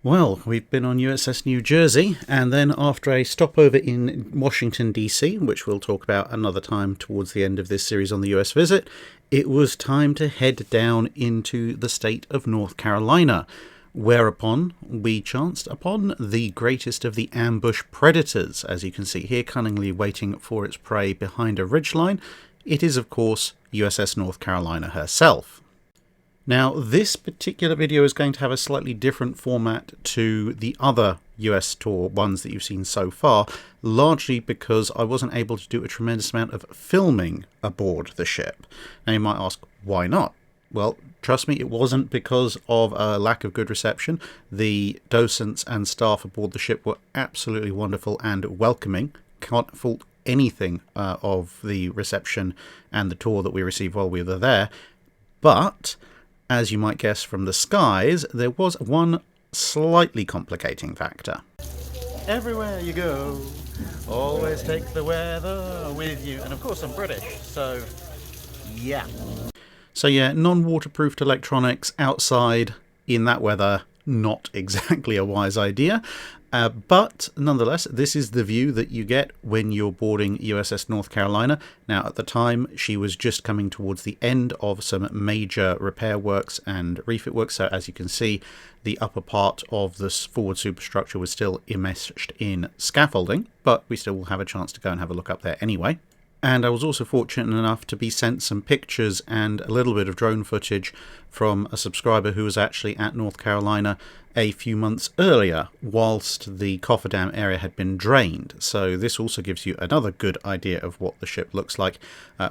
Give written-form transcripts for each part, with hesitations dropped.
Well, we've been on USS New Jersey, and then after a stopover in Washington, D.C., which we'll talk about another time towards the end of this series on the US visit, it was time to head down into the state of North Carolina, whereupon we chanced upon the greatest of the ambush predators, as you can see here, cunningly waiting for its prey behind a ridgeline. It is, of course, USS North Carolina herself. Now, this particular video is going to have a slightly different format to the other US tour ones that you've seen so far, largely because I wasn't able to do a tremendous amount of filming aboard the ship. Now, you might ask, why not? Well, trust me, it wasn't because of a lack of good reception. The docents and staff aboard the ship were absolutely wonderful and welcoming. Can't fault anything of the reception and the tour that we received while we were there. But as you might guess from the skies, there was one slightly complicating factor. Everywhere you go, always take the weather with you. And of course I'm British, so yeah. So yeah, non-waterproofed electronics outside in that weather, not exactly a wise idea. But nonetheless, this is the view that you get when you're boarding USS North Carolina. Now, at the time, she was just coming towards the end of some major repair works and refit works. So as you can see, the upper part of this forward superstructure was still enmeshed in scaffolding, but we still will have a chance to go and have a look up there anyway. And I was also fortunate enough to be sent some pictures and a little bit of drone footage from a subscriber who was actually at North Carolina a few months earlier, whilst the cofferdam area had been drained. So this also gives you another good idea of what the ship looks like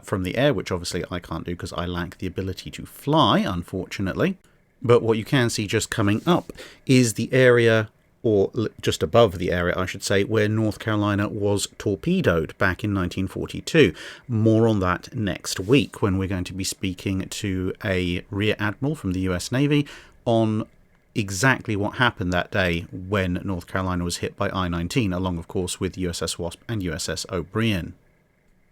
from the air, which obviously I can't do because I lack the ability to fly, unfortunately. But what you can see just coming up is the area, or just above the area, I should say, where North Carolina was torpedoed back in 1942. More on that next week, when we're going to be speaking to a Rear Admiral from the US Navy on exactly what happened that day when North Carolina was hit by I-19, along, of course, with USS Wasp and USS O'Brien.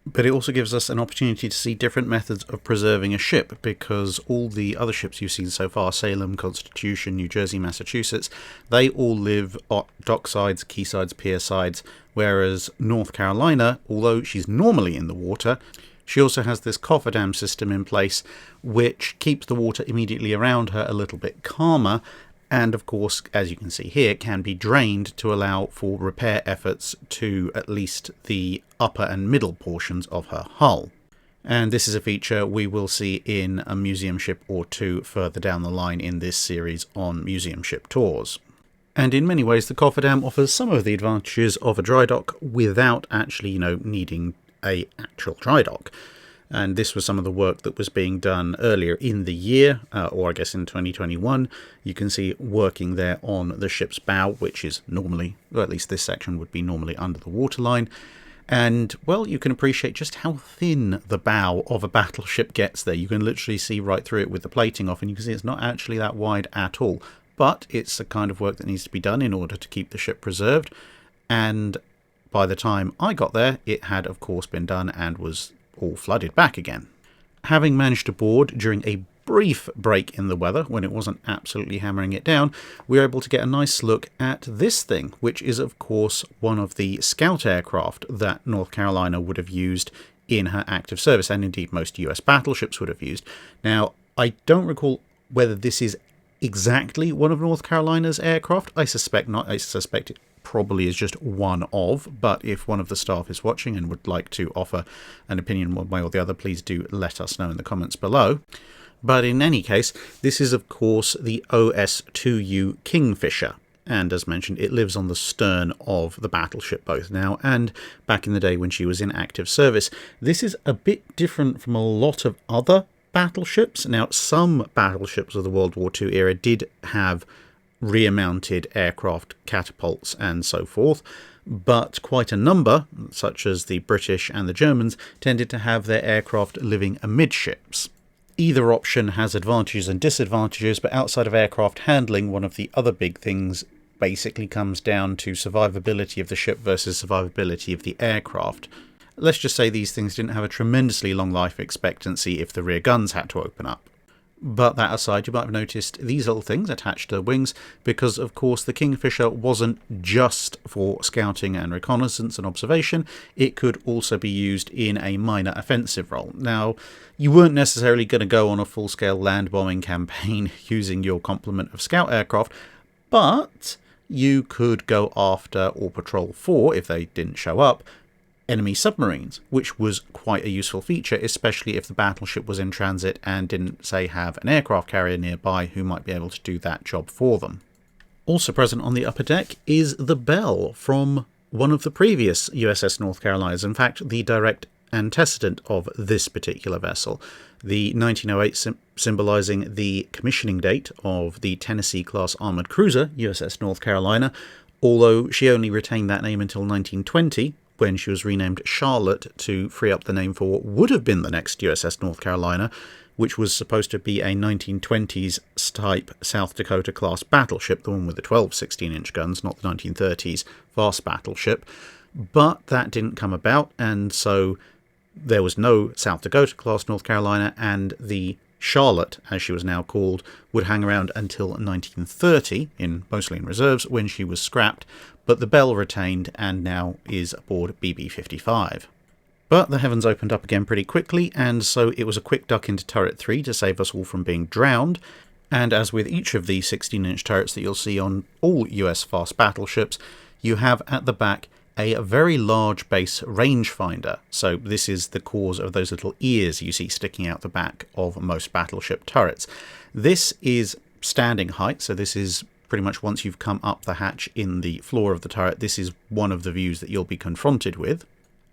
But it also gives us an opportunity to see different methods of preserving a ship, because all the other ships you've seen so far, Salem, Constitution, New Jersey, Massachusetts, they all live at docksides, quaysides, piersides, whereas North Carolina, although she's normally in the water, she also has this cofferdam system in place which keeps the water immediately around her a little bit calmer, and of course, as you can see here, can be drained to allow for repair efforts to at least the upper and middle portions of her hull. And this is a feature we will see in a museum ship or two further down the line in this series on museum ship tours. And in many ways, the cofferdam offers some of the advantages of a dry dock without actually, needing an actual dry dock. And this was some of the work that was being done earlier in the year, or I guess in 2021. You can see working there on the ship's bow, which is normally, or at least this section would be normally under the waterline. And, well, you can appreciate just how thin the bow of a battleship gets there. You can literally see right through it with the plating off, and you can see it's not actually that wide at all. But it's the kind of work that needs to be done in order to keep the ship preserved. And by the time I got there, it had, of course, been done and was all flooded back again. Having managed to board during a brief break in the weather, when it wasn't absolutely hammering it down, we were able to get a nice look at this thing, which is of course one of the scout aircraft that North Carolina would have used in her active service, and indeed most US battleships would have used. Now, I don't recall whether this is exactly one of North Carolina's aircraft. I suspect not. I suspect it probably is just one of, but if one of the staff is watching and would like to offer an opinion one way or the other, please do let us know in the comments below. But in any case, this is of course the OS-2U Kingfisher, and as mentioned, it lives on the stern of the battleship both now and back in the day when she was in active service. This is a bit different from a lot of other battleships. Now, some battleships of the World War II era did have rear-mounted aircraft catapults and so forth, but quite a number, such as the British and the Germans, tended to have their aircraft living amidships. Either option has advantages and disadvantages, but outside of aircraft handling, one of the other big things basically comes down to survivability of the ship versus survivability of the aircraft. Let's just say these things didn't have a tremendously long life expectancy if the rear guns had to open up. But that aside, you might have noticed these little things attached to the wings because, of course, the Kingfisher wasn't just for scouting and reconnaissance and observation. It could also be used in a minor offensive role. Now, you weren't necessarily going to go on a full-scale land bombing campaign using your complement of scout aircraft, but you could go after or patrol for, if they didn't show up, enemy submarines, which was quite a useful feature, especially if the battleship was in transit and didn't, say, have an aircraft carrier nearby who might be able to do that job for them. Also present on the upper deck is the bell from one of the previous USS North Carolinas, in fact, the direct antecedent of this particular vessel. The 1908 symbolising the commissioning date of the Tennessee-class armoured cruiser, USS North Carolina, although she only retained that name until 1920, when she was renamed Charlotte to free up the name for what would have been the next USS North Carolina, which was supposed to be a 1920s type South Dakota class battleship, the one with the 12 16-inch guns, not the 1930s fast battleship. But that didn't come about, and so there was no South Dakota class North Carolina, and the Charlotte, as she was now called, would hang around until 1930, mostly in reserves, when she was scrapped, but the Bell retained and now is aboard BB-55. But the heavens opened up again pretty quickly, and so it was a quick duck into Turret 3 to save us all from being drowned, and as with each of the 16-inch turrets that you'll see on all US fast battleships, you have at the back a very large base rangefinder. So this is the cause of those little ears you see sticking out the back of most battleship turrets. This is standing height, so this is pretty much once you've come up the hatch in the floor of the turret, this is one of the views that you'll be confronted with.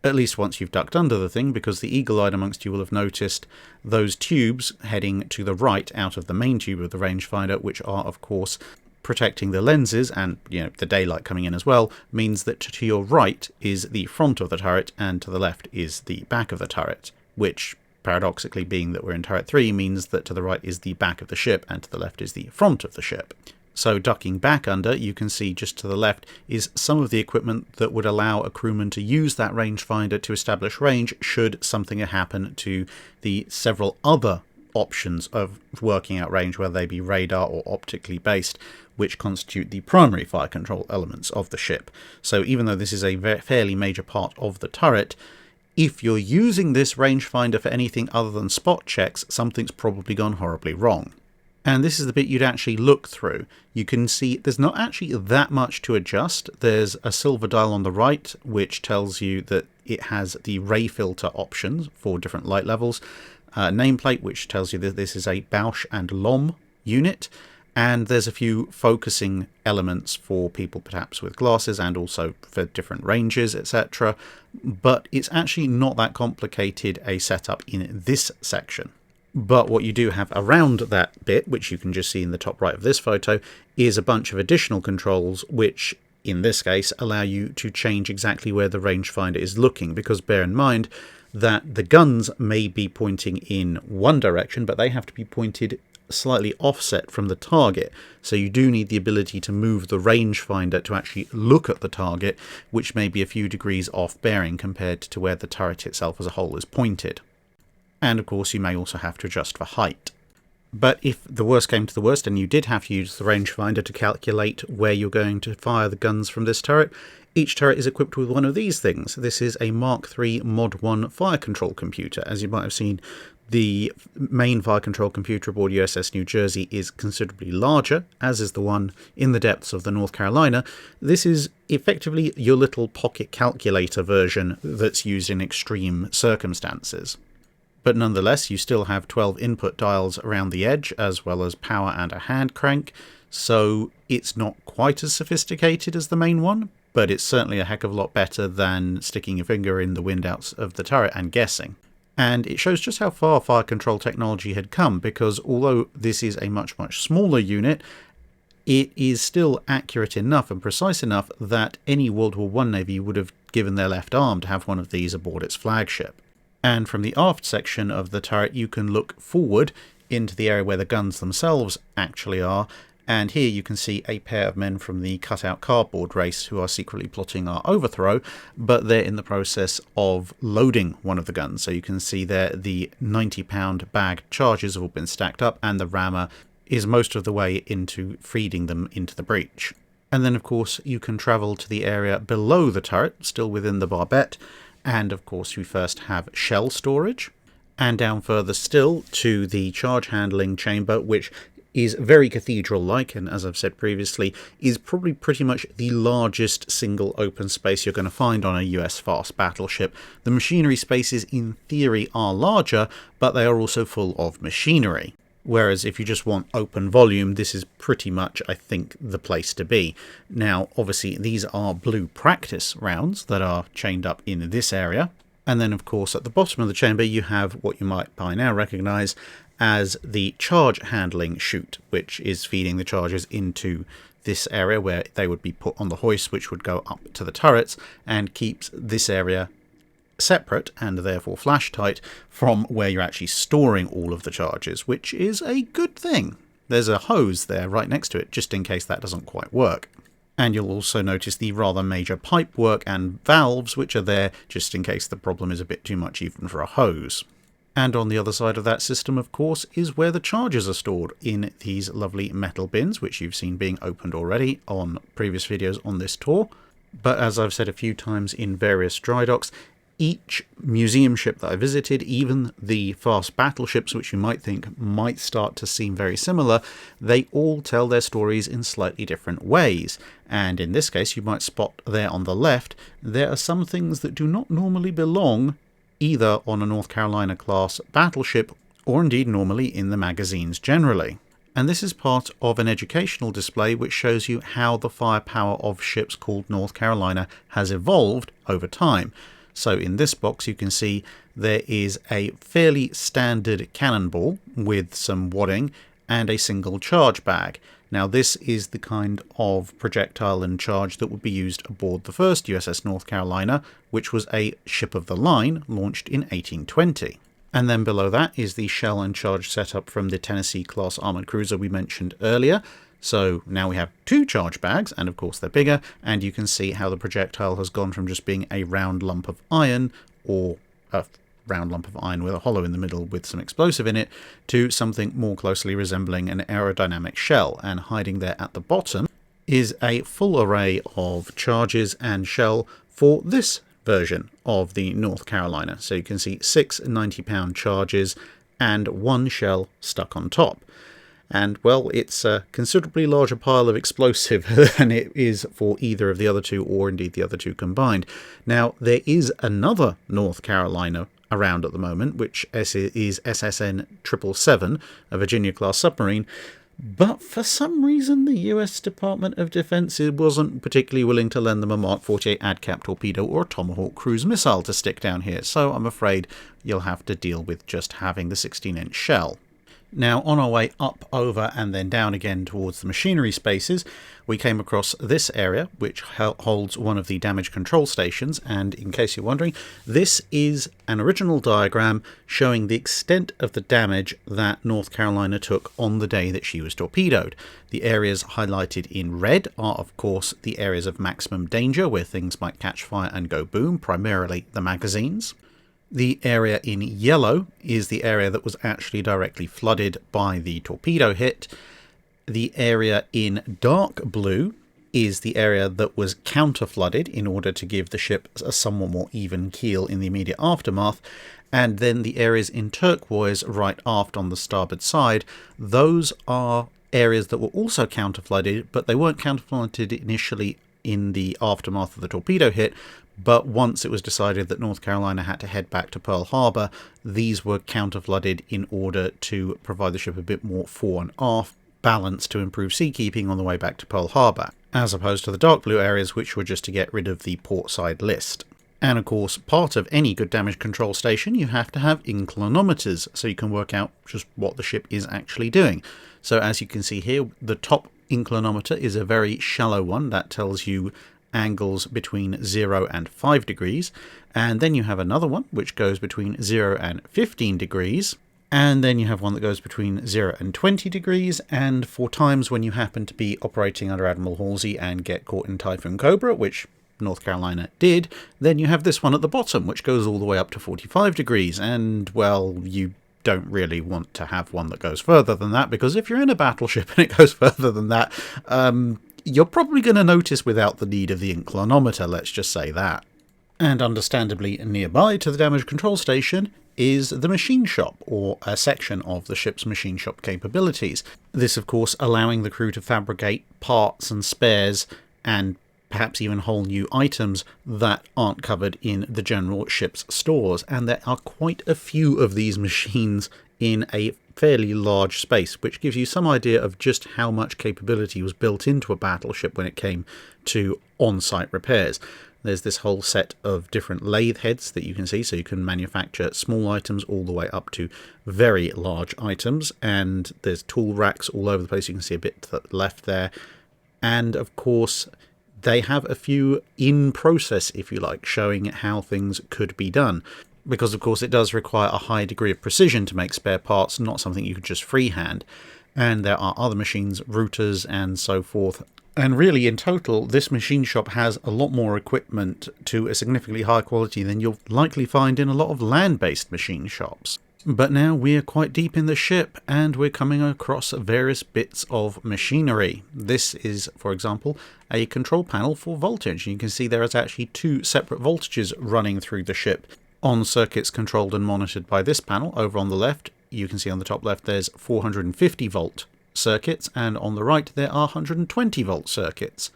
At least once you've ducked under the thing, because the eagle-eyed amongst you will have noticed those tubes heading to the right out of the main tube of the rangefinder, which are, of course, protecting the lenses, and the daylight coming in as well, means that to your right is the front of the turret and to the left is the back of the turret, which, paradoxically being that we're in Turret 3, means that to the right is the back of the ship and to the left is the front of the ship. So ducking back under, you can see just to the left is some of the equipment that would allow a crewman to use that rangefinder to establish range should something happen to the several other options of working out range, whether they be radar or optically based, which constitute the primary fire control elements of the ship. So even though this is a fairly major part of the turret, if you're using this rangefinder for anything other than spot checks, something's probably gone horribly wrong. And this is the bit you'd actually look through. You can see there's not actually that much to adjust. There's a silver dial on the right, which tells you that it has the ray filter options for different light levels. Nameplate, which tells you that this is a Bausch and Lomb unit. And there's a few focusing elements for people perhaps with glasses and also for different ranges, etc. But it's actually not that complicated a setup in this section. But what you do have around that bit, which you can just see in the top right of this photo, is a bunch of additional controls which, in this case, allow you to change exactly where the rangefinder is looking, because bear in mind that the guns may be pointing in one direction, but they have to be pointed slightly offset from the target. So you do need the ability to move the rangefinder to actually look at the target, which may be a few degrees off bearing compared to where the turret itself as a whole is pointed. And of course you may also have to adjust for height. But if the worst came to the worst and you did have to use the rangefinder to calculate where you're going to fire the guns from this turret, each turret is equipped with one of these things. This is a Mark III Mod 1 fire control computer. As you might have seen, the main fire control computer aboard USS New Jersey is considerably larger, as is the one in the depths of the North Carolina. This is effectively your little pocket calculator version that's used in extreme circumstances. But nonetheless, you still have 12 input dials around the edge, as well as power and a hand crank, so it's not quite as sophisticated as the main one, but it's certainly a heck of a lot better than sticking your finger in the windouts of the turret and guessing. And it shows just how far fire control technology had come, because although this is a much smaller unit, it is still accurate enough and precise enough that any World War I Navy would have given their left arm to have one of these aboard its flagship. And from the aft section of the turret you can look forward into the area where the guns themselves actually are, And here you can see a pair of men from the cutout cardboard race who are secretly plotting our overthrow, but they're in the process of loading one of the guns. So you can see there the 90-pound bagged charges have all been stacked up, and the rammer is most of the way into feeding them into the breach. And then, of course, you can travel to the area below the turret, still within the barbette, and, of course, you first have shell storage, and down further still to the charge handling chamber, which is very cathedral-like, and as I've said previously, is probably pretty much the largest single open space you're going to find on a US fast battleship. The machinery spaces, in theory, are larger, but they are also full of machinery. Whereas if you just want open volume, this is pretty much, I think, the place to be. Now, obviously, these are blue practice rounds that are chained up in this area. And then, of course, at the bottom of the chamber, you have what you might by now recognise as the charge handling chute, which is feeding the charges into this area where they would be put on the hoist, which would go up to the turrets and keeps this area separate and therefore flash tight from where you're actually storing all of the charges, which is a good thing. There's a hose there right next to it, just in case that doesn't quite work. And you'll also notice the rather major pipe work and valves, which are there just in case the problem is a bit too much even for a hose. And on the other side of that system, of course, is where the charges are stored in these lovely metal bins, which you've seen being opened already on previous videos on this tour. But as I've said a few times in various dry docks, each museum ship that I visited, even the fast battleships, which you might think might start to seem very similar, they all tell their stories in slightly different ways. And in this case, you might spot there on the left, there are some things that do not normally belong either on a North Carolina class battleship or indeed normally in the magazines generally. And this is part of an educational display which shows you how the firepower of ships called North Carolina has evolved over time. So in this box you can see there is a fairly standard cannonball with some wadding and a single charge bag. Now this is the kind of projectile and charge that would be used aboard the first USS North Carolina, which was a ship of the line launched in 1820. And then below that is the shell and charge setup from the Tennessee class armoured cruiser we mentioned earlier. So now we have two charge bags, and of course they're bigger, and you can see how the projectile has gone from just being a round lump of iron, or a round lump of iron with a hollow in the middle with some explosive in it, to something more closely resembling an aerodynamic shell. And hiding there at the bottom is a full array of charges and shell for this version of the North Carolina. So you can see 6 90-pound charges and one shell stuck on top. And, well, it's a considerably larger pile of explosive than it is for either of the other two, or indeed the other two combined. Now, there is another North Carolina around at the moment, which is SSN 777, a Virginia-class submarine, but for some reason the US Department of Defense wasn't particularly willing to lend them a Mark 48 ADCAP torpedo or a Tomahawk cruise missile to stick down here, so I'm afraid you'll have to deal with just having the 16-inch shell. Now, on our way up, over, and then down again towards the machinery spaces, we came across this area, which holds one of the damage control stations, and in case you're wondering, this is an original diagram showing the extent of the damage that North Carolina took on the day that she was torpedoed. The areas highlighted in red are, of course, the areas of maximum danger, where things might catch fire and go boom, primarily the magazines. The area in yellow is the area that was actually directly flooded by the torpedo hit. The area in dark blue is the area that was counter-flooded in order to give the ship a somewhat more even keel in the immediate aftermath. And then the areas in turquoise right aft on the starboard side, those are areas that were also counter-flooded, but they weren't counter-flooded initially in the aftermath of the torpedo hit. But once it was decided that North Carolina had to head back to Pearl Harbor, these were counter-flooded in order to provide the ship a bit more fore and aft balance to improve seakeeping on the way back to Pearl Harbor, as opposed to the dark blue areas, which were just to get rid of the port side list. And of course, part of any good damage control station, you have to have inclinometers, so you can work out just what the ship is actually doing. So as you can see here, the top inclinometer is a very shallow one that tells you angles between 0 and 5 degrees, and then you have another one which goes between 0 and 15 degrees, And then you have one that goes between 0 and 20 degrees, and for times when you happen to be operating under Admiral Halsey and get caught in Typhoon Cobra, which North Carolina did, then you have this one at the bottom, which goes all the way up to 45 degrees, and, well, you don't really want to have one that goes further than that, because if you're in a battleship and it goes further than that, you're probably going to notice without the need of the inclinometer, let's just say that. And understandably nearby to the damage control station is the machine shop, or a section of the ship's machine shop capabilities. This, of course, allowing the crew to fabricate parts and spares and perhaps even whole new items that aren't covered in the general ship's stores. And there are quite a few of these machines in a fairly large space, which gives you some idea of just how much capability was built into a battleship when it came to on-site repairs. There's this whole set of different lathe heads that you can see, so you can manufacture small items all the way up to very large items, and there's tool racks all over the place. You can see a bit to the left there, and of course they have a few in process, if you like, showing how things could be done, because of course it does require a high degree of precision to make spare parts, not something you could just freehand. And there are other machines, routers and so forth. And really, in total, this machine shop has a lot more equipment to a significantly higher quality than you'll likely find in a lot of land-based machine shops. But now we're quite deep in the ship, and we're coming across various bits of machinery. This is, for example, a control panel for voltage. You can see there is actually two separate voltages running through the ship on circuits controlled and monitored by this panel. Over on the left, you can see on the top left there's 450 volt circuits, and on the right there are 120 volt circuits.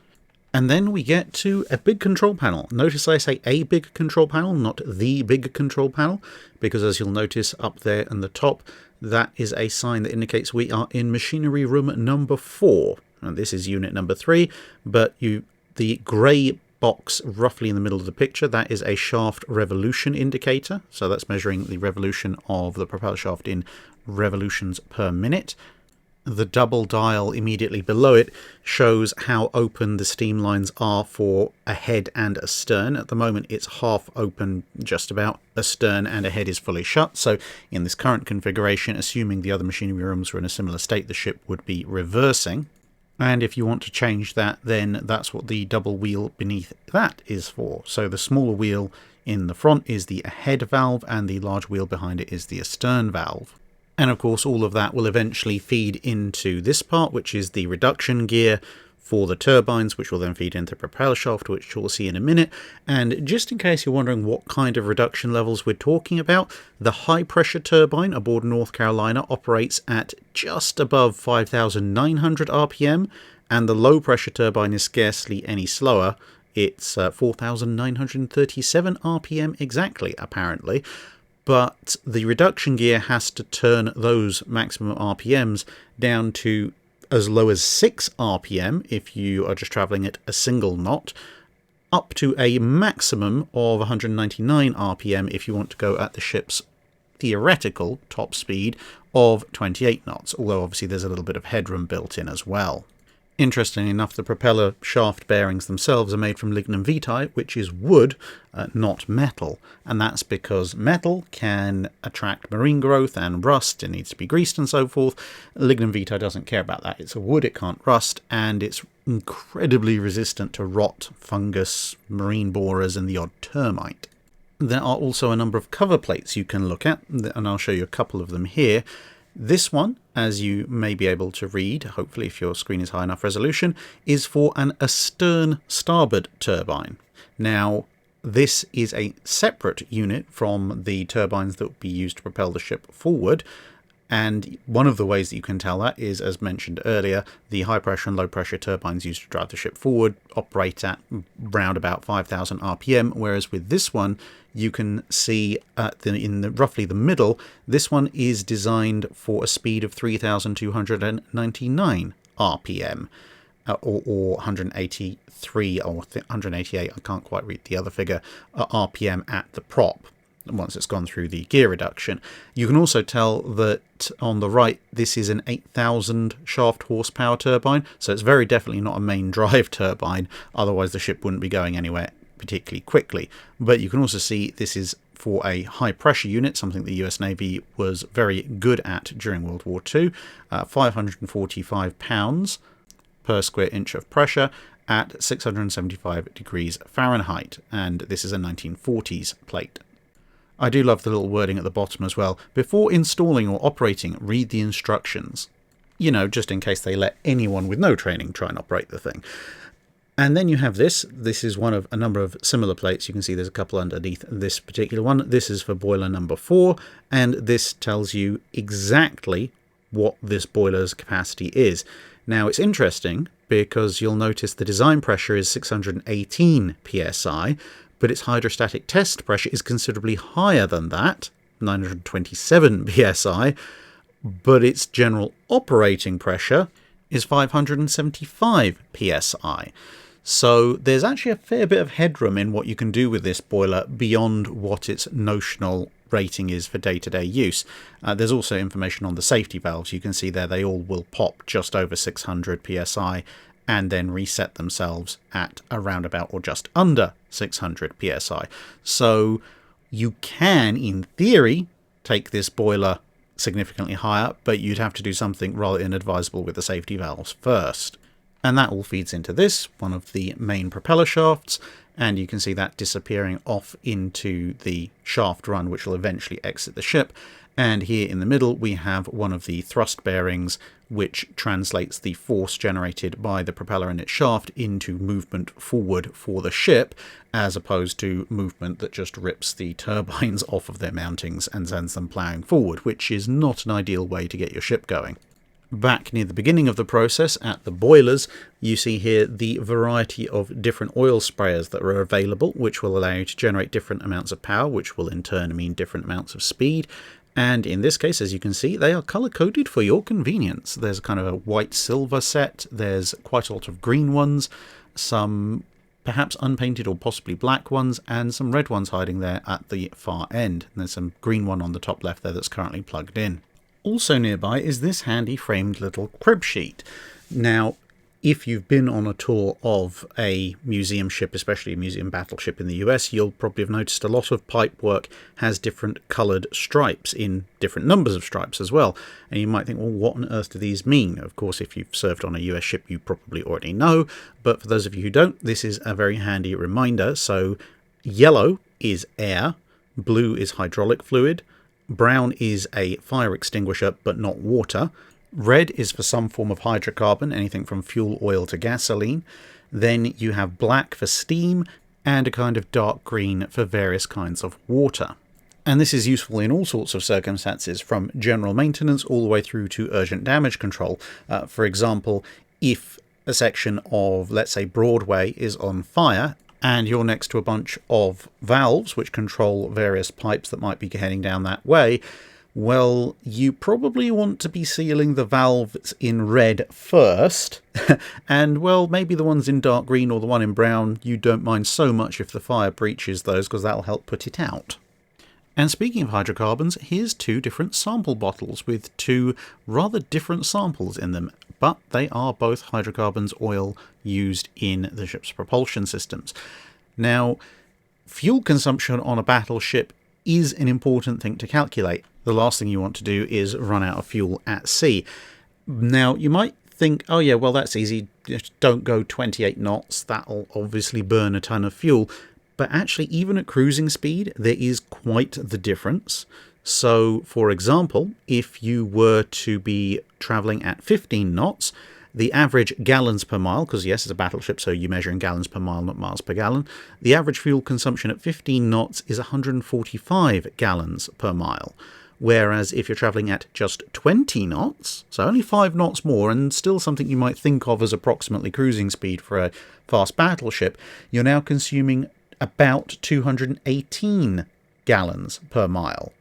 And then we get to a big control panel. Notice I say a big control panel, not the big control panel, because as you'll notice up there in the top, that is a sign that indicates we are in machinery room number 4. And this is unit number 3, but the grey box roughly in the middle of the picture, that is a shaft revolution indicator. So that's measuring the revolution of the propeller shaft in revolutions per minute. The double dial immediately below it shows how open the steam lines are for a head and a stern. At the moment it's half open just about, a stern and a head is fully shut. So in this current configuration, assuming the other machinery rooms were in a similar state, the ship would be reversing. And if you want to change that, then that's what the double wheel beneath that is for. So the smaller wheel in the front is the head valve, and the large wheel behind it is the astern valve. And of course all of that will eventually feed into this part, which is the reduction gear for the turbines, which will then feed into the propeller shaft, which we'll see in a minute. And just in case you're wondering what kind of reduction levels we're talking about, the high pressure turbine aboard North Carolina operates at just above 5,900 RPM, and the low pressure turbine is scarcely any slower. It's 4,937 RPM exactly, apparently. But the reduction gear has to turn those maximum RPMs down to as low as 6 RPM if you are just travelling at a single knot, up to a maximum of 199 RPM if you want to go at the ship's theoretical top speed of 28 knots, although obviously there's a little bit of headroom built in as well. Interestingly enough, the propeller shaft bearings themselves are made from lignum vitae, which is wood, not metal. And that's because metal can attract marine growth and rust, it needs to be greased and so forth. Lignum vitae doesn't care about that. It's a wood, it can't rust, and it's incredibly resistant to rot, fungus, marine borers, and the odd termite. There are also a number of cover plates you can look at, and I'll show you a couple of them here. This one, as you may be able to read, hopefully if your screen is high enough resolution, is for an astern starboard turbine. Now, this is a separate unit from the turbines that will be used to propel the ship forward. And one of the ways that you can tell that is, as mentioned earlier, the high pressure and low pressure turbines used to drive the ship forward operate at round about 5,000 RPM, whereas with this one, you can see in roughly the middle, this one is designed for a speed of 3,299 RPM, or 183 or 188, I can't quite read the other figure, RPM at the prop, once it's gone through the gear reduction. You can also tell that on the right, this is an 8,000 shaft horsepower turbine, so it's very definitely not a main drive turbine, otherwise the ship wouldn't be going anywhere particularly quickly. But you can also see this is for a high-pressure unit, something the US Navy was very good at during World War II, 545 pounds per square inch of pressure at 675 degrees Fahrenheit, and this is a 1940s plate. I do love the little wording at the bottom as well. Before installing or operating, read the instructions. You know, just in case they let anyone with no training try and operate the thing. And then you have this. This is one of a number of similar plates. You can see there's a couple underneath this particular one. This is for boiler number 4, and this tells you exactly what this boiler's capacity is. Now, it's interesting because you'll notice the design pressure is 618 psi, but its hydrostatic test pressure is considerably higher than that, 927 psi, but its general operating pressure is 575 psi. So there's actually a fair bit of headroom in what you can do with this boiler beyond what its notional rating is for day-to-day use. There's also information on the safety valves. You can see there they all will pop just over 600 psi and then reset themselves at around about or just under 600 psi. So you can, in theory, take this boiler significantly higher, but you'd have to do something rather inadvisable with the safety valves first. And that all feeds into this, one of the main propeller shafts, and you can see that disappearing off into the shaft run, which will eventually exit the ship. And here in the middle we have one of the thrust bearings, which translates the force generated by the propeller in its shaft into movement forward for the ship, as opposed to movement that just rips the turbines off of their mountings and sends them ploughing forward, which is not an ideal way to get your ship going. Back near the beginning of the process at the boilers, you see here the variety of different oil sprayers that are available, which will allow you to generate different amounts of power, which will in turn mean different amounts of speed. And in this case, as you can see, they are color-coded for your convenience. There's kind of a white-silver set, there's quite a lot of green ones, some perhaps unpainted or possibly black ones, and some red ones hiding there at the far end. And there's some green one on the top left there that's currently plugged in. Also nearby is this handy framed little crib sheet. Now, if you've been on a tour of a museum ship, especially a museum battleship in the US, you'll probably have noticed a lot of pipework has different coloured stripes in different numbers of stripes as well. And you might think, well, what on earth do these mean? Of course, if you've served on a US ship, you probably already know. But for those of you who don't, this is a very handy reminder. So yellow is air, blue is hydraulic fluid, brown is a fire extinguisher but not water, red is for some form of hydrocarbon, anything from fuel oil to gasoline, then you have black for steam, and a kind of dark green for various kinds of water. And this is useful in all sorts of circumstances, from general maintenance all the way through to urgent damage control. For example, if a section of, let's say, Broadway is on fire, and you're next to a bunch of valves which control various pipes that might be heading down that way, well, you probably want to be sealing the valves in red first, and, well, maybe the ones in dark green or the one in brown, you don't mind so much if the fire breaches those, because that'll help put it out. And speaking of hydrocarbons, here's 2 different sample bottles with 2 rather different samples in them, but they are both hydrocarbons oil used in the ship's propulsion systems. Now, fuel consumption on a battleship is an important thing to calculate. The last thing you want to do is run out of fuel at sea. Now, you might think, oh yeah, well, that's easy, just don't go 28 knots, that'll obviously burn a ton of fuel. But actually, even at cruising speed, there is quite the difference. So, for example, if you were to be travelling at 15 knots, the average gallons per mile, because yes, it's a battleship, so you measure in gallons per mile, not miles per gallon, the average fuel consumption at 15 knots is 145 gallons per mile. Whereas if you're travelling at just 20 knots, so only 5 knots more, and still something you might think of as approximately cruising speed for a fast battleship, you're now consuming about 218 gallons per mile.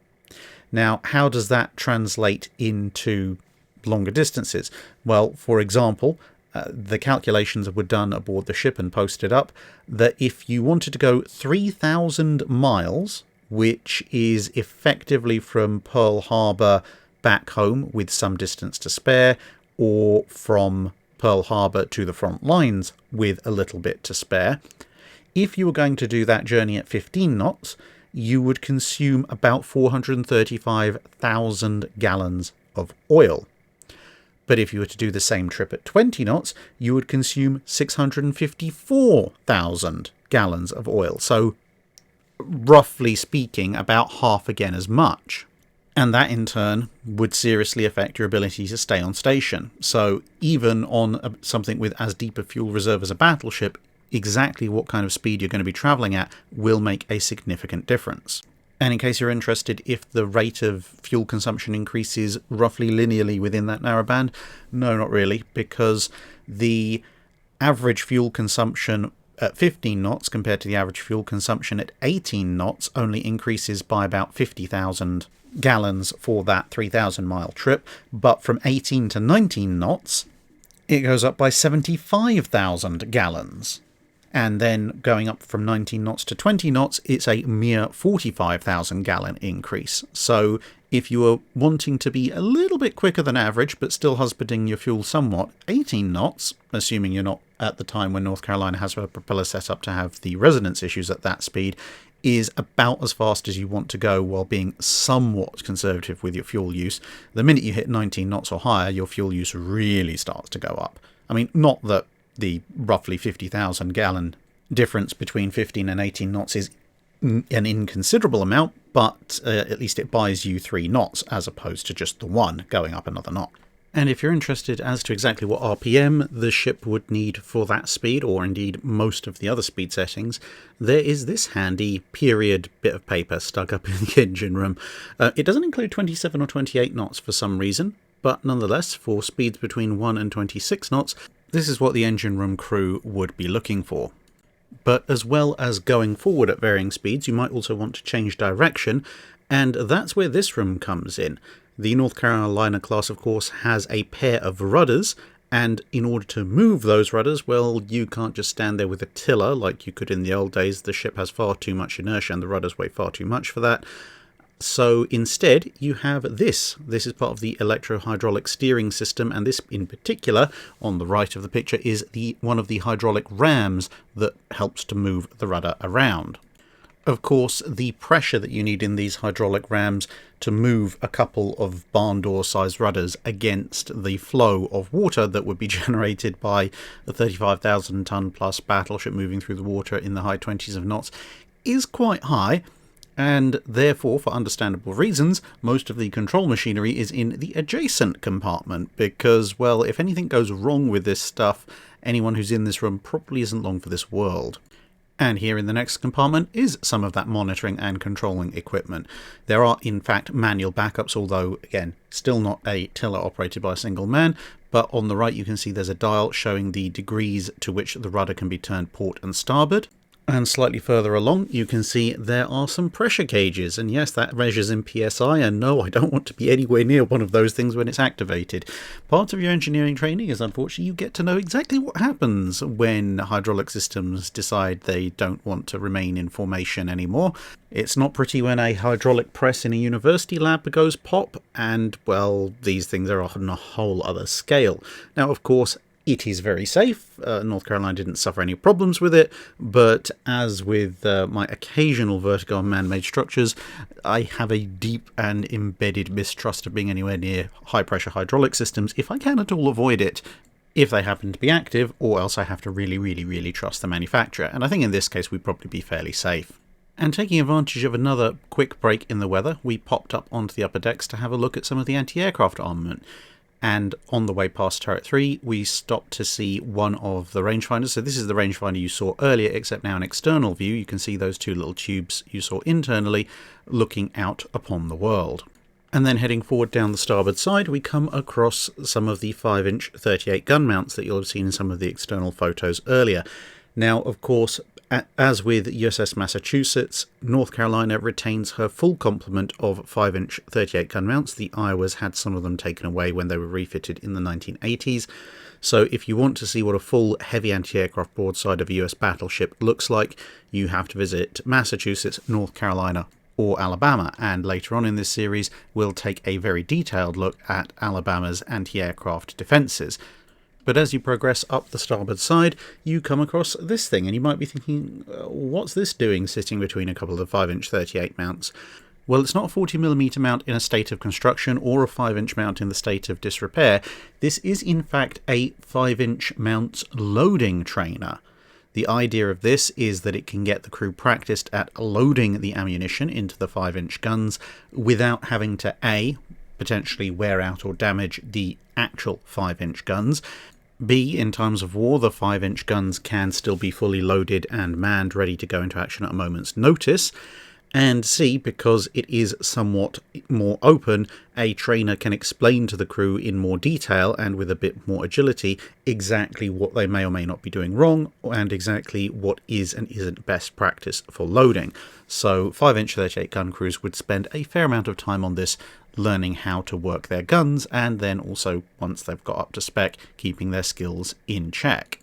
Now, how does that translate into longer distances? Well, for example, the calculations were done aboard the ship and posted up that if you wanted to go 3,000 miles, which is effectively from Pearl Harbor back home with some distance to spare, or from Pearl Harbor to the front lines with a little bit to spare, if you were going to do that journey at 15 knots, you would consume about 435,000 gallons of oil. But if you were to do the same trip at 20 knots, you would consume 654,000 gallons of oil. So, roughly speaking, about half again as much. And that in turn would seriously affect your ability to stay on station. So even on something with as deep a fuel reserve as a battleship, exactly what kind of speed you're going to be travelling at will make a significant difference. And in case you're interested, if the rate of fuel consumption increases roughly linearly within that narrow band, no, not really, because the average fuel consumption at 15 knots compared to the average fuel consumption at 18 knots only increases by about 50,000 gallons for that 3,000 mile trip, but from 18 to 19 knots, it goes up by 75,000 gallons. And then going up from 19 knots to 20 knots, it's a mere 45,000 gallon increase. So if you are wanting to be a little bit quicker than average, but still husbanding your fuel somewhat, 18 knots, assuming you're not at the time when North Carolina has a propeller set up to have the resonance issues at that speed, is about as fast as you want to go while being somewhat conservative with your fuel use. The minute you hit 19 knots or higher, your fuel use really starts to go up. I mean, not that the roughly 50,000 gallon difference between 15 and 18 knots is an inconsiderable amount, but at least it buys you 3 knots as opposed to just the one going up another knot. And if you're interested as to exactly what RPM the ship would need for that speed, or indeed most of the other speed settings, there is this handy period bit of paper stuck up in the engine room. It doesn't include 27 or 28 knots for some reason, but nonetheless, for speeds between 1 and 26 knots, this is what the engine room crew would be looking for. But as well as going forward at varying speeds, you might also want to change direction, and that's where this room comes in. The North Carolina class, of course, has a pair of rudders, and in order to move those rudders, well, you can't just stand there with a tiller like you could in the old days. The ship has far too much inertia and the rudders weigh far too much for that. So instead, you have this. This is part of the electro-hydraulic steering system, and this in particular, on the right of the picture, is one of the hydraulic rams that helps to move the rudder around. Of course, the pressure that you need in these hydraulic rams to move a couple of barn door sized rudders against the flow of water that would be generated by a 35,000 ton plus battleship moving through the water in the high 20s of knots is quite high. And therefore, for understandable reasons, most of the control machinery is in the adjacent compartment because, well, if anything goes wrong with this stuff, anyone who's in this room probably isn't long for this world. And here in the next compartment is some of that monitoring and controlling equipment. There are, in fact, manual backups, although, again, still not a tiller operated by a single man. But on the right you can see there's a dial showing the degrees to which the rudder can be turned port and starboard. And slightly further along, you can see there are some pressure gauges. And yes, that measures in PSI. And no, I don't want to be anywhere near one of those things when it's activated. Part of your engineering training is, unfortunately, you get to know exactly what happens when hydraulic systems decide they don't want to remain in formation anymore. It's not pretty when a hydraulic press in a university lab goes pop. And, well, these things are on a whole other scale. Now, of course, it is very safe. North Carolina didn't suffer any problems with it, but as with my occasional vertigo on man-made structures, I have a deep and embedded mistrust of being anywhere near high-pressure hydraulic systems if I can at all avoid it, if they happen to be active, or else I have to really trust the manufacturer. And I think in this case we'd probably be fairly safe. And taking advantage of another quick break in the weather, we popped up onto the upper decks to have a look at some of the anti-aircraft armament. And on the way past Turret 3, we stopped to see one of the rangefinders. So this is the rangefinder you saw earlier, except now an external view. You can see those two little tubes you saw internally looking out upon the world. And then heading forward down the starboard side, we come across some of the 5-inch 38 gun mounts that you'll have seen in some of the external photos earlier. Now, of course, as with USS Massachusetts, North Carolina retains her full complement of 5-inch 38 gun mounts. The Iowas had some of them taken away when they were refitted in the 1980s. So if you want to see what a full heavy anti-aircraft broadside of a US battleship looks like, you have to visit Massachusetts, North Carolina, or Alabama. And later on in this series, we'll take a very detailed look at Alabama's anti-aircraft defences. But as you progress up the starboard side, you come across this thing, and you might be thinking, what's this doing sitting between a couple of 5-inch 38 mounts? Well, it's not a 40mm mount in a state of construction or a 5-inch mount in the state of disrepair. This is in fact a 5-inch mount loading trainer. The idea of this is that it can get the crew practiced at loading the ammunition into the 5-inch guns without having to A, potentially wear out or damage the actual 5-inch guns. B, in times of war, the 5-inch guns can still be fully loaded and manned, ready to go into action at a moment's notice. And C, because it is somewhat more open, a trainer can explain to the crew in more detail and with a bit more agility exactly what they may or may not be doing wrong and exactly what is and isn't best practice for loading. So 5-inch 38 gun crews would spend a fair amount of time on this, learning how to work their guns, and then also, once they've got up to spec, keeping their skills in check.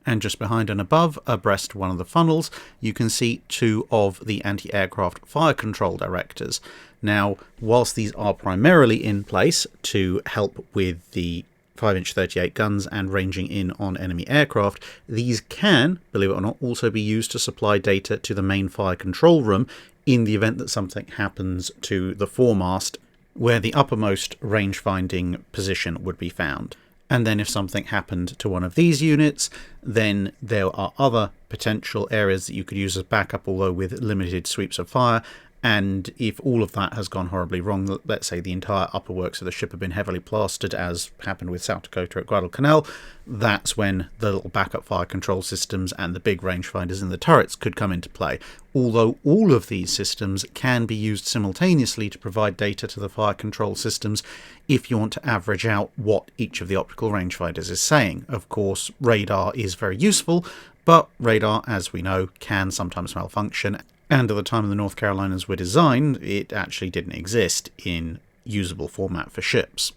And just behind and above, abreast one of the funnels, you can see two of the anti-aircraft fire control directors. Now, whilst these are primarily in place to help with the 5-inch 38 guns and ranging in on enemy aircraft, these can, believe it or not, also be used to supply data to the main fire control room in the event that something happens to the foremast, where the uppermost range-finding position would be found. And then if something happened to one of these units, then there are other potential areas that you could use as backup, although with limited sweeps of fire. And if all of that has gone horribly wrong, let's say the entire upper works of the ship have been heavily plastered, as happened with South Dakota at Guadalcanal, that's when the little backup fire control systems and the big rangefinders in the turrets could come into play. Although all of these systems can be used simultaneously to provide data to the fire control systems if you want to average out what each of the optical rangefinders is saying. Of course, radar is very useful, but radar, as we know, can sometimes malfunction. And at the time the North Carolinas were designed, it actually didn't exist in usable format for ships.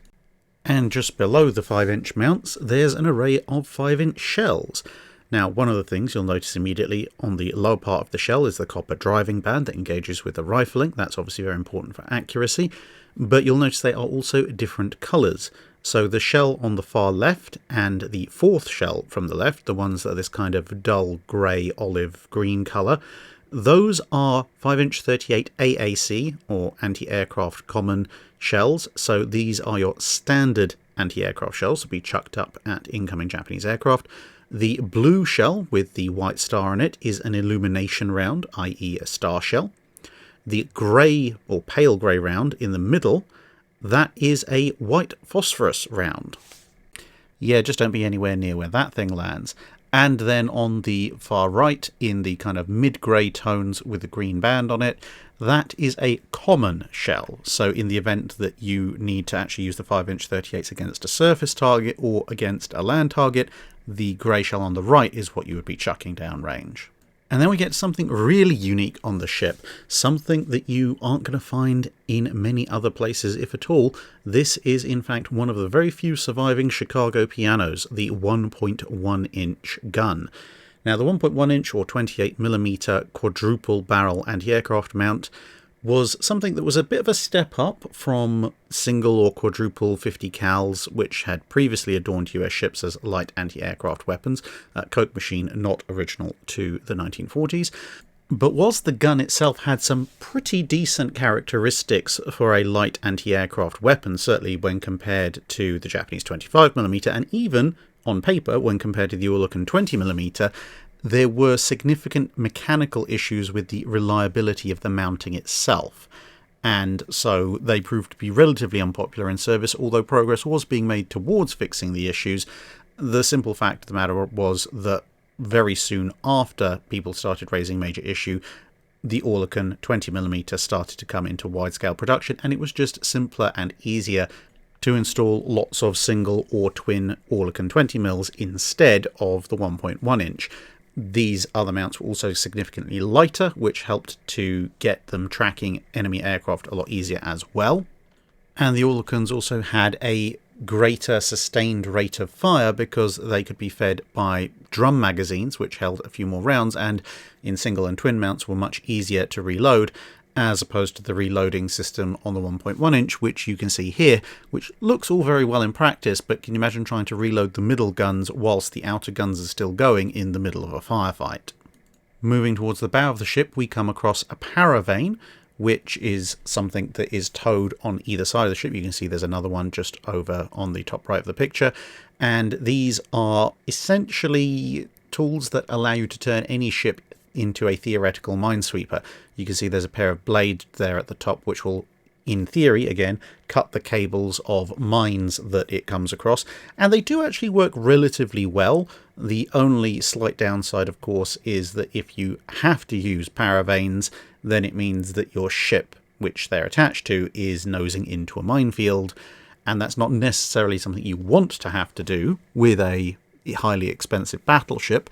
And just below the 5-inch mounts, there's an array of 5-inch shells. Now, one of the things you'll notice immediately on the lower part of the shell is the copper driving band that engages with the rifling. That's obviously very important for accuracy, but you'll notice they are also different colours. So the shell on the far left and the fourth shell from the left, the ones that are this kind of dull grey olive green colour, those are 5-inch 38 AAC, or anti-aircraft common shells. So these are your standard anti-aircraft shells to be chucked up at incoming Japanese aircraft. The blue shell with the white star on it is an illumination round, i.e. a star shell. The grey or pale grey round in the middle, that is a white phosphorus round. Yeah, just don't be anywhere near where that thing lands. And then on the far right, in the kind of mid-grey tones with the green band on it, that is a common shell. So in the event that you need to actually use the 5-inch 38s against a surface target or against a land target, the grey shell on the right is what you would be chucking down range. And then we get something really unique on the ship, something that you aren't going to find in many other places, if at all. This is in fact one of the very few surviving Chicago pianos, the 1.1-inch gun. Now the 1.1-inch or 28mm quadruple barrel anti-aircraft mount was something that was a bit of a step up from single or quadruple 50 cals, which had previously adorned US ships as light anti-aircraft weapons, Coke machine not original to the 1940s. But whilst the gun itself had some pretty decent characteristics for a light anti-aircraft weapon, certainly when compared to the Japanese 25mm, and even on paper when compared to the Oerlikon 20mm, there were significant mechanical issues with the reliability of the mounting itself, and so they proved to be relatively unpopular in service, although progress was being made towards fixing the issues. The simple fact of the matter was that very soon after people started raising major issue, the Oerlikon 20mm started to come into wide-scale production, and it was just simpler and easier to install lots of single or twin Oerlikon 20mm instead of the 1.1-inch. These other mounts were also significantly lighter, which helped to get them tracking enemy aircraft a lot easier as well. And the Oerlikons also had a greater sustained rate of fire because they could be fed by drum magazines, which held a few more rounds, and in single and twin mounts were much easier to reload. as opposed to the reloading system on the 1.1 inch, which you can see here, which looks all very well in practice, but can you imagine trying to reload the middle guns whilst the outer guns are still going in the middle of a firefight? Moving towards the bow of the ship, we come across a paravane, which is something that is towed on either side of the ship. You can see there's another one just over on the top right of the picture, and these are essentially tools that allow you to turn any ship into a theoretical minesweeper. You can see there's a pair of blades there at the top which will, in theory, again, cut the cables of mines that it comes across, and they do actually work relatively well. The only slight downside, of course, is that if you have to use paravanes, then it means that your ship, which they're attached to, is nosing into a minefield, and that's not necessarily something you want to have to do with a highly expensive battleship,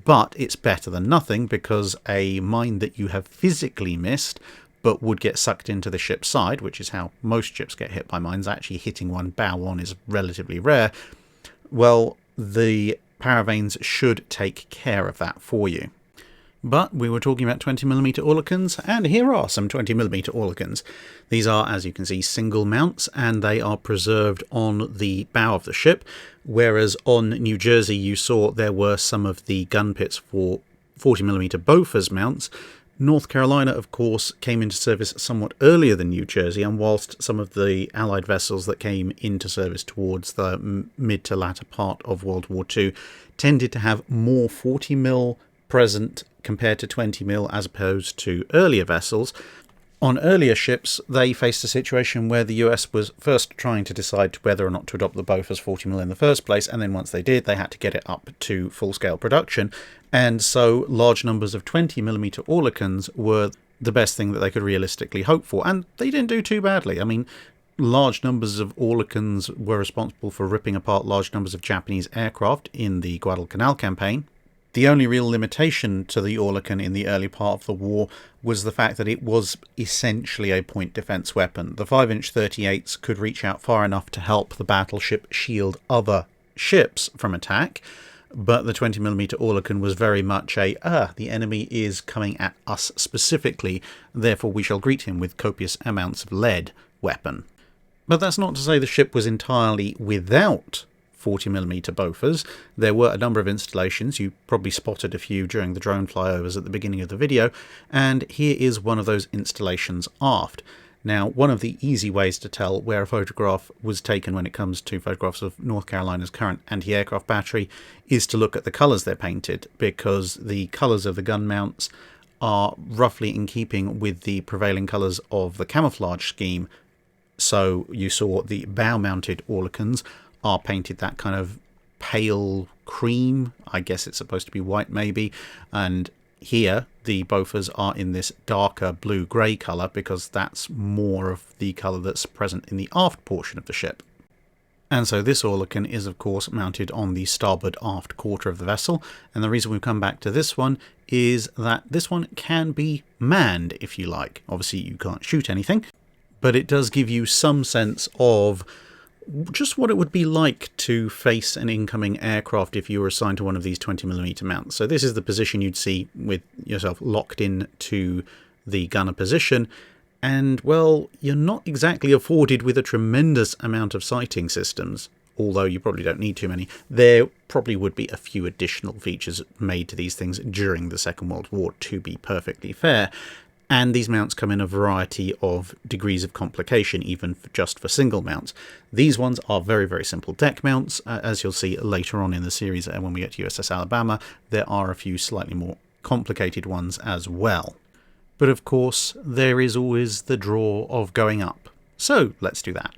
but it's better than nothing, because a mine that you have physically missed but would get sucked into the ship's side, which is how most ships get hit by mines, actually hitting one bow on is relatively rare, well, the paravanes should take care of that for you. But we were talking about 20mm Oerlikons, and here are some 20mm Oerlikons. These are, as you can see, single mounts, and they are preserved on the bow of the ship, whereas on New Jersey you saw there were some of the gun pits for 40mm Bofors mounts. North Carolina, of course, came into service somewhat earlier than New Jersey, and whilst some of the Allied vessels that came into service towards the mid to latter part of World War II tended to have more 40mm present compared to 20mm as opposed to earlier vessels, on earlier ships they faced a situation where the US was first trying to decide whether or not to adopt the Bofors 40mm in the first place, and then once they did, they had to get it up to full-scale production, and so large numbers of 20mm Oerlikons were the best thing that they could realistically hope for, and they didn't do too badly. I mean, large numbers of Oerlikons were responsible for ripping apart large numbers of Japanese aircraft in the Guadalcanal campaign. The only real limitation to the Oerlikon in the early part of the war was the fact that it was essentially a point defence weapon. The 5-inch 38s could reach out far enough to help the battleship shield other ships from attack, but the 20mm Oerlikon was very much the enemy is coming at us specifically, therefore we shall greet him with copious amounts of lead weapon. But that's not to say the ship was entirely without 40mm Bofors. There were a number of installations. You probably spotted a few during the drone flyovers at the beginning of the video, and here is one of those installations aft. Now, one of the easy ways to tell where a photograph was taken when it comes to photographs of North Carolina's current anti-aircraft battery is to look at the colours they're painted, because the colours of the gun mounts are roughly in keeping with the prevailing colours of the camouflage scheme. So you saw the bow-mounted Oerlikons are painted that kind of pale cream, I guess it's supposed to be white maybe, and here the Bofors are in this darker blue-grey colour because that's more of the colour that's present in the aft portion of the ship. And so this Oerlikon is of course mounted on the starboard aft quarter of the vessel, and the reason we've come back to this one is that this one can be manned if you like. Obviously you can't shoot anything, but it does give you some sense of just what it would be like to face an incoming aircraft if you were assigned to one of these 20mm mounts. So this is the position you'd see with yourself locked in to the gunner position, and well, you're not exactly afforded with a tremendous amount of sighting systems, although you probably don't need too many. There probably would be a few additional features made to these things during the Second World War, to be perfectly fair. And these mounts come in a variety of degrees of complication, even just for single mounts. These ones are very, very simple deck mounts. As you'll see later on in the series when we get to USS Alabama, there are a few slightly more complicated ones as well. But of course, there is always the draw of going up. So let's do that.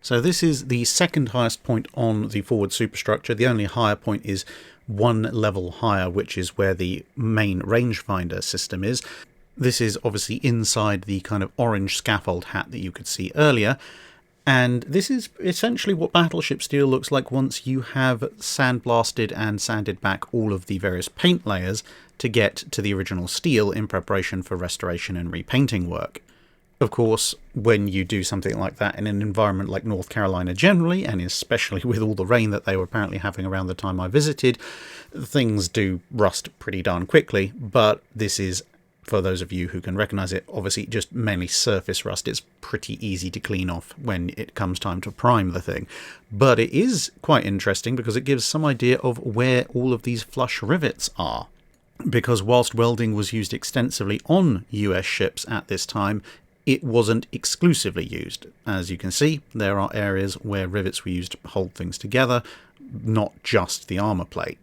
So this is the second highest point on the forward superstructure. The only higher point is one level higher, which is where the main rangefinder system is. This is obviously inside the kind of orange scaffold hat that you could see earlier, and this is essentially what battleship steel looks like once you have sandblasted and sanded back all of the various paint layers to get to the original steel in preparation for restoration and repainting work. Of course, when you do something like that in an environment like North Carolina generally, and especially with all the rain that they were apparently having around the time I visited, things do rust pretty darn quickly, but this is for those of you who can recognize it, obviously just mainly surface rust. It's pretty easy to clean off when it comes time to prime the thing. But it is quite interesting because it gives some idea of where all of these flush rivets are. Because whilst welding was used extensively on US ships at this time, it wasn't exclusively used. As you can see, there are areas where rivets were used to hold things together, not just the armour plate.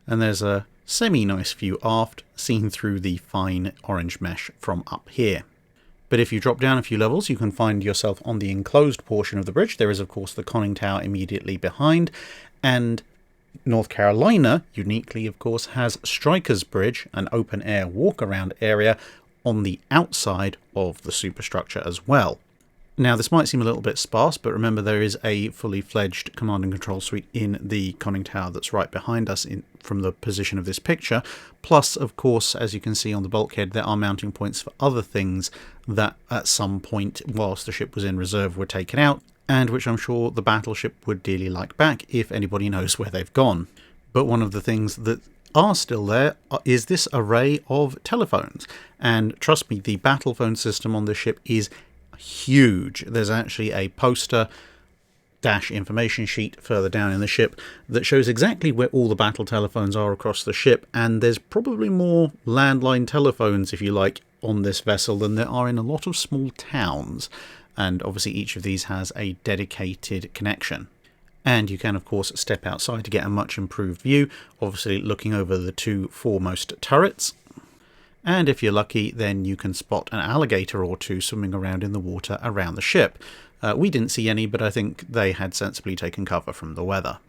And there's a semi-nice view aft, seen through the fine orange mesh from up here. But if you drop down a few levels, you can find yourself on the enclosed portion of the bridge. There is, of course, the conning tower immediately behind, and North Carolina, uniquely, of course, has Stryker's Bridge, an open-air walk-around area on the outside of the superstructure as well. Now, this might seem a little bit sparse, but remember there is a fully fledged command and control suite in the conning tower that's right behind us from the position of this picture. Plus, of course, as you can see on the bulkhead, there are mounting points for other things that at some point, whilst the ship was in reserve, were taken out, and which I'm sure the battleship would dearly like back if anybody knows where they've gone. But one of the things that are still there is this array of telephones. And trust me, the battle phone system on this ship is huge. There's actually a poster dash information sheet further down in the ship that shows exactly where all the battle telephones are across the ship, and there's probably more landline telephones, if you like, on this vessel than there are in a lot of small towns. And obviously each of these has a dedicated connection. And you can, of course, step outside to get a much improved view, obviously looking over the two foremost turrets. And if you're lucky, then you can spot an alligator or two swimming around in the water around the ship. We didn't see any, but I think they had sensibly taken cover from the weather.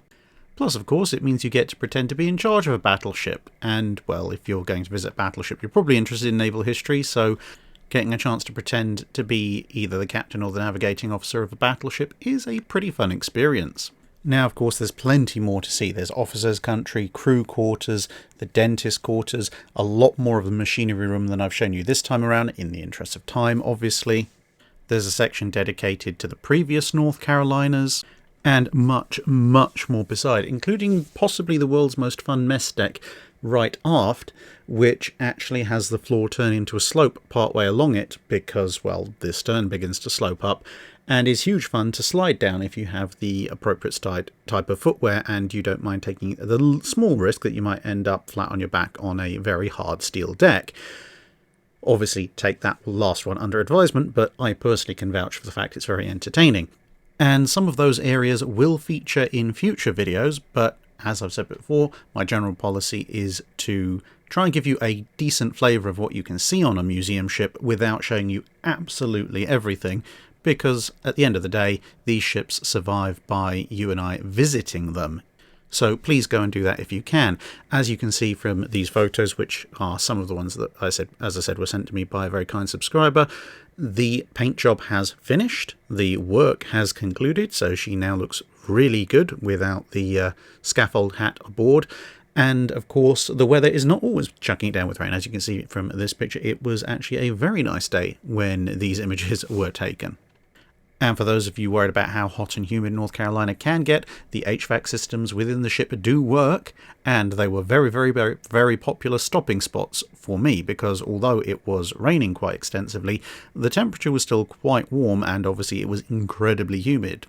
Plus, of course, it means you get to pretend to be in charge of a battleship. And, well, if you're going to visit a battleship, you're probably interested in naval history, so getting a chance to pretend to be either the captain or the navigating officer of a battleship is a pretty fun experience. Now, of course, there's plenty more to see. There's officers' country, crew quarters, the dentist quarters, a lot more of the machinery room than I've shown you this time around, in the interest of time, obviously. There's a section dedicated to the previous North Carolinas, and much, much more beside, including possibly the world's most fun mess deck right aft, which actually has the floor turn into a slope partway along it because, well, the stern begins to slope up, and is huge fun to slide down if you have the appropriate type of footwear and you don't mind taking the small risk that you might end up flat on your back on a very hard steel deck. Obviously, take that last one under advisement, but I personally can vouch for the fact it's very entertaining. And some of those areas will feature in future videos, but as I've said before, my general policy is to try and give you a decent flavour of what you can see on a museum ship without showing you absolutely everything, because at the end of the day, these ships survive by you and I visiting them. So please go and do that if you can. As you can see from these photos, which are some of the ones that as I said, were sent to me by a very kind subscriber, the paint job has finished, the work has concluded, so she now looks really good without the scaffold hat aboard. And of course, the weather is not always chucking it down with rain. As you can see from this picture, it was actually a very nice day when these images were taken. And for those of you worried about how hot and humid North Carolina can get, the HVAC systems within the ship do work, and they were very, very, very, very popular stopping spots for me, because although it was raining quite extensively, the temperature was still quite warm, and obviously it was incredibly humid.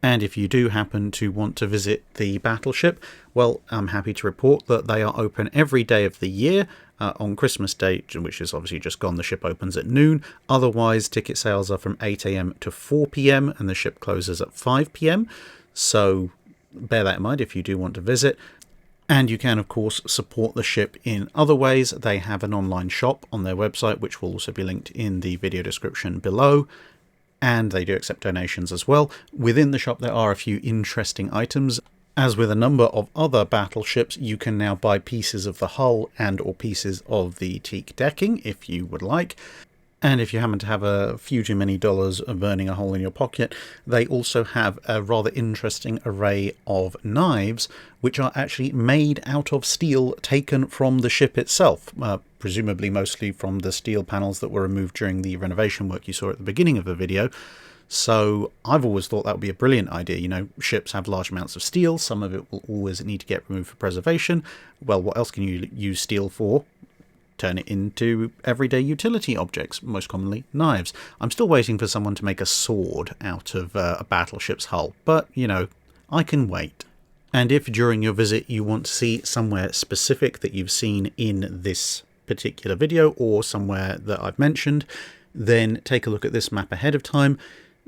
And if you do happen to want to visit the battleship, well, I'm happy to report that they are open every day of the year. On Christmas Day, which is obviously just gone, the ship opens at noon. Otherwise, ticket sales are from 8 AM to 4 PM and the ship closes at 5 PM. So bear that in mind if you do want to visit. And you can, of course, support the ship in other ways. They have an online shop on their website, which will also be linked in the video description below. And they do accept donations as well. Within the shop, there are a few interesting items. As with a number of other battleships, you can now buy pieces of the hull and or pieces of the teak decking if you would like. And if you happen to have a few too many dollars burning a hole in your pocket, they also have a rather interesting array of knives, which are actually made out of steel taken from the ship itself, presumably mostly from the steel panels that were removed during the renovation work you saw at the beginning of the video. So I've always thought that would be a brilliant idea. You know, ships have large amounts of steel. Some of it will always need to get removed for preservation. Well, what else can you use steel for? turn it into everyday utility objects, most commonly knives. I'm still waiting for someone to make a sword out of a battleship's hull, but, you know, I can wait. And if during your visit you want to see somewhere specific that you've seen in this particular video or somewhere that I've mentioned, then take a look at this map ahead of time.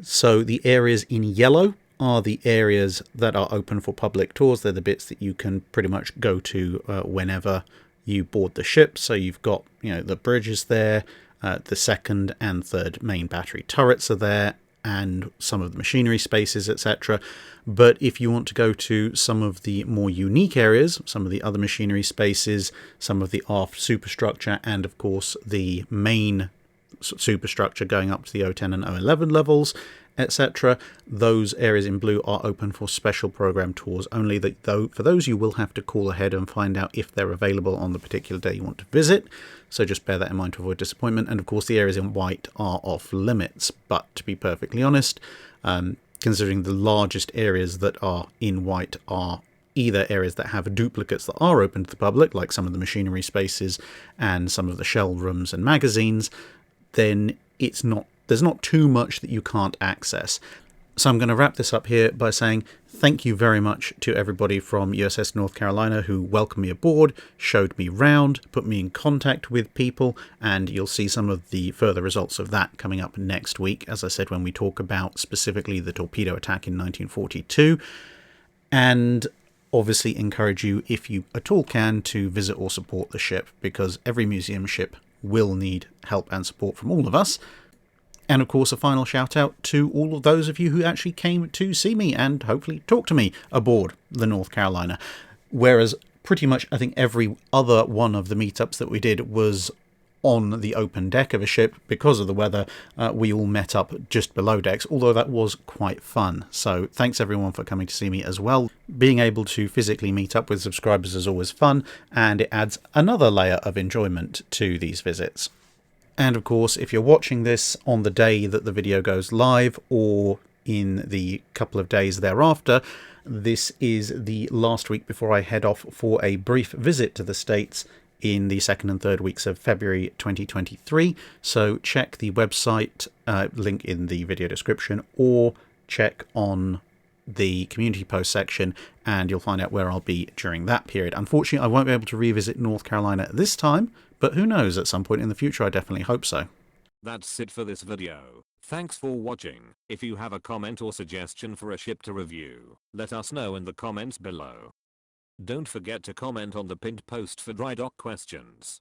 So the areas in yellow are the areas that are open for public tours. They're the bits that you can pretty much go to whenever you board the ship. So you've got, you know, the bridges there, the second and third main battery turrets are there, and some of the machinery spaces, etc. But if you want to go to some of the more unique areas, some of the other machinery spaces, some of the aft superstructure, and of course the main superstructure going up to the O10 and O11 levels, etc., those areas in blue are open for special program tours only. Though for those you will have to call ahead and find out if they're available on the particular day you want to visit, so just bear that in mind to avoid disappointment. And of course the areas in white are off limits, but to be perfectly honest, considering the largest areas that are in white are either areas that have duplicates that are open to the public, like some of the machinery spaces and some of the shell rooms and magazines, then there's not too much that you can't access. So I'm going to wrap this up here by saying thank you very much to everybody from USS North Carolina who welcomed me aboard, showed me round, put me in contact with people, and you'll see some of the further results of that coming up next week, as I said, when we talk about specifically the torpedo attack in 1942. And obviously encourage you, if you at all can, to visit or support the ship, because every museum ship will need help and support from all of us. And of course, a final shout out to all of those of you who actually came to see me and hopefully talk to me aboard the North Carolina. Whereas pretty much I think every other one of the meetups that we did was on the open deck of a ship. Because of the weather, we all met up just below decks, although that was quite fun. So thanks everyone for coming to see me as well. Being able to physically meet up with subscribers is always fun, and it adds another layer of enjoyment to these visits. And of course, if you're watching this on the day that the video goes live or in the couple of days thereafter, this is the last week before I head off for a brief visit to the States in the second and third weeks of February 2023. So check the website, link in the video description, or check on the community post section and you'll find out where I'll be during that period. Unfortunately, I won't be able to revisit North Carolina this time, but who knows, at some point in the future, I definitely hope so. That's it for this video. Thanks for watching. If you have a comment or suggestion for a ship to review, let us know in the comments below. Don't forget to comment on the pinned post for dry dock questions.